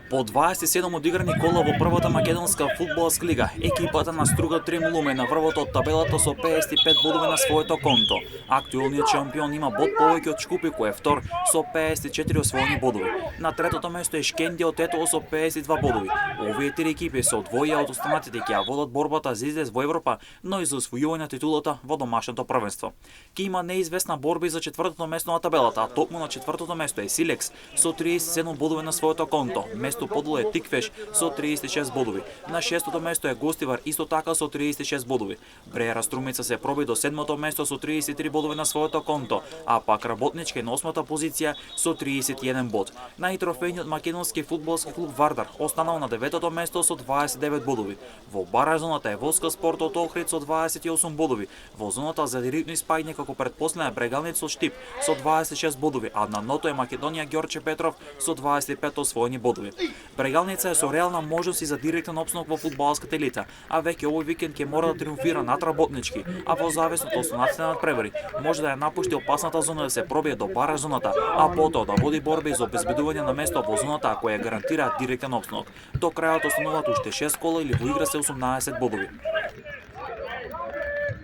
По 27 одиграни кола во првата македонска фудбалска лига, екипата на Струга Тримлуме на врвото од табелата со 55 бодови на своето конто. Актуелниот шампион има бод повеќе од Шкупи кој е втор со 54 освоени бодови. На третото место е Шкендија од Тетово со 52 бодови. Овие три екипи се одвоија од останатите ќе ја водат борбата за излез во Европа, но и за освојување на титулата во домашното првенство. Ке има неизвестна борба за четвртото место на табелата, а токму на четвртото место е Силекс со 37 бодови на своето конто. Место подолу е Тиквеш со 36 бодови. На шестото место е Гостивар исто така со 36 бодови. Брејара Струмица се проби до седмото место со 33 бодови на своето конто, а пак Работничка е на осмата позиција со 31 бод. Најтрофејниот македонски фудбалски клуб Вардар останал на деветото место со 29 бодови. Во бараж зоната е Воска Спорт од Охрид со 28 бодови. Во зоната за директно испаѓање како претпоследна е Брегалница со Штип со 26 бодови, а на ното е Македонија Ѓорче Петров со 25 освоени бодови. Брегалница е со реална можност и за директен опстанок во фудбалската елита, а веќе овој викенд ќе мора да триумфира над Работнички, а во завис од останатите надпревари може да ја напушти опасната зона да се пробие до бараж зоната, а потоа да води борби за обезбедување на место во зоната која гарантира директен опстанок. До крајот остануваат уште 6 кола или во игра се 18 бодови.